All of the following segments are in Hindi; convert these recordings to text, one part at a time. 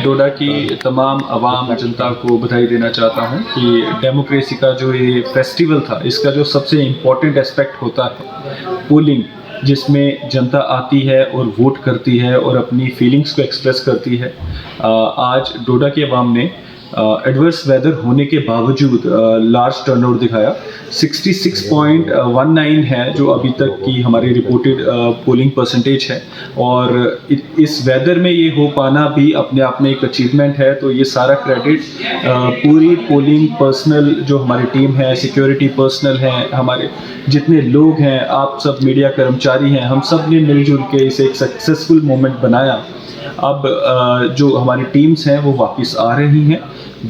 डोडा की तमाम आवाम जनता को बधाई देना चाहता हूँ कि डेमोक्रेसी का जो ये फेस्टिवल था, इसका जो सबसे इम्पोर्टेंट एस्पेक्ट होता है पोलिंग, जिसमें जनता आती है और वोट करती है और अपनी फीलिंग्स को एक्सप्रेस करती है। आज डोडा के अवाम ने एडवर्स वेदर होने के बावजूद लार्ज टर्नआउट दिखाया। 66.19 है जो अभी तक की हमारी रिपोर्टेड पोलिंग परसेंटेज है, और इस वेदर में ये हो पाना भी अपने आप में एक अचीवमेंट है। तो ये सारा क्रेडिट पूरी पोलिंग पर्सनल जो हमारी टीम है, सिक्योरिटी पर्सनल हैं, हमारे जितने लोग हैं, आप सब मीडिया कर्मचारी हैं, हम सब ने मिलजुल के इसे एक सक्सेसफुल मोमेंट बनाया। अब जो हमारी टीम्स हैं वो वापस आ रही हैं,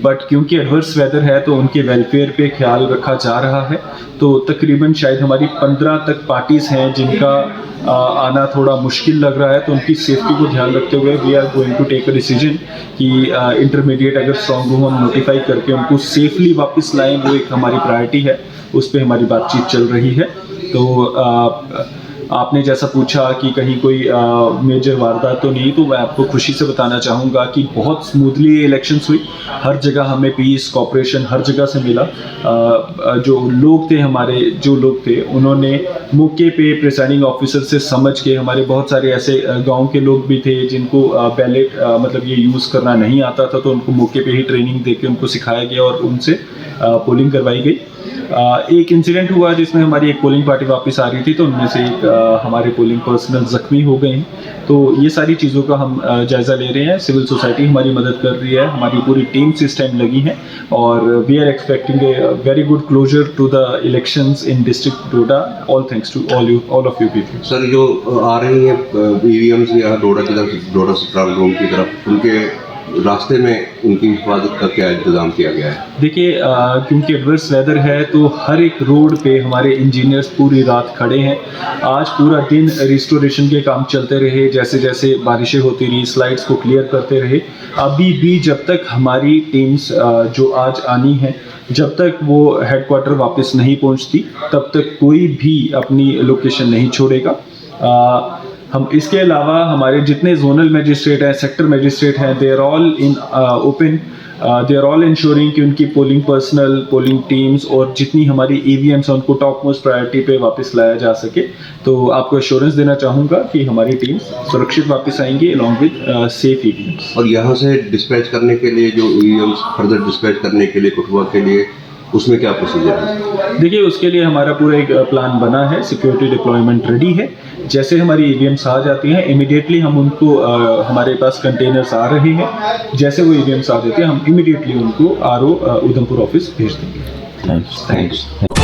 बट क्योंकि एडवर्स वेदर है तो उनके वेलफेयर पे ख्याल रखा जा रहा है। तो तकरीबन शायद हमारी 15 तक पार्टीज़ हैं जिनका आना थोड़ा मुश्किल लग रहा है, तो उनकी सेफ्टी को ध्यान रखते हुए we are going to take a decision कि इंटरमीडिएट अगर स्ट्रॉन्ग रूम हम नोटिफाई करके उनको सेफली वापस लाएं, वो एक हमारी प्रायोरिटी है, उस पर हमारी बातचीत चल रही है। तो आपने जैसा पूछा कि कहीं कोई मेजर वारदात तो नहीं, तो मैं आपको खुशी से बताना चाहूँगा कि बहुत स्मूथली इलेक्शंस हुई। हर जगह हमें पीस कॉपरेशन हर जगह से मिला। जो लोग थे हमारे उन्होंने मौके पे प्रिसाइडिंग ऑफिसर से समझ के, हमारे बहुत सारे ऐसे गांव के लोग भी थे जिनको बैलेट मतलब ये यूज़ करना नहीं आता था, तो उनको मौके पे ही ट्रेनिंग दे के उनको सिखाया गया और उनसे पोलिंग करवाई गई। एक इंसिडेंट हुआ जिसमें हमारी एक पोलिंग पार्टी वापस आ रही थी, तो उनमें से एक हमारे पोलिंग पर्सनल ज़ख्मी हो गए हैं। तो ये सारी चीज़ों का हम जायज़ा ले रहे हैं। सिविल सोसाइटी हमारी मदद कर रही है, हमारी पूरी टीम्स इस टाइम लगी हैं, और we are expecting a very good closure to the elections in district Doda. All thanks to all of you people. Sir, जो आ रही हैं ईवीएम्स यहाँ डोडा की तरफ, डोडा स्ट्रांग रूम की तरफ, उनके रास्ते में उनकी हिफाजत का क्या इंतजाम किया गया है? देखिए, क्योंकि एडवर्स वेदर है तो हर एक रोड पे हमारे इंजीनियर्स पूरी रात खड़े हैं। आज पूरा दिन रिस्टोरेशन के काम चलते रहे, जैसे जैसे बारिशें होती रही स्लाइड्स को क्लियर करते रहे। अभी भी जब तक हमारी टीम्स जो आज आनी है, जब तक वो हेडक्वार्टर वापस नहीं पहुंचती, तब तक कोई भी अपनी लोकेशन नहीं छोड़ेगा। हम इसके अलावा हमारे जितने जोनल मजिस्ट्रेट हैं, सेक्टर मजिस्ट्रेट हैं, they are all in open, they are all ensuring कि उनकी पोलिंग पर्सनल, पोलिंग टीम्स और जितनी हमारी ईवीएम्स हैं उनको टॉप मोस्ट प्रायोरिटी पे वापस लाया जा सके। तो आपको एश्योरेंस देना चाहूँगा कि हमारी टीम्स सुरक्षित वापस आएंगी अलॉन्ग विद सेफ ईवीएम्स। और यहाँ से डिस्पैच करने के लिए, जो ईवीएम्स फर्दर डिस्पैच करने के लिए कठुआ के लिए, उसमें क्या प्रोसीजर है? देखिए, उसके लिए हमारा पूरा एक प्लान बना है, सिक्योरिटी डिप्लॉयमेंट रेडी है। जैसे हमारी ईवीएम्स आ जाती हैं, इमीडिएटली हम उनको हमारे पास कंटेनर्स आ रहे हैं, जैसे वो ईवीएम्स आ जाती हैं हम इमीडिएटली उनको आरओ उधमपुर ऑफिस भेज देंगे। थैंक्स।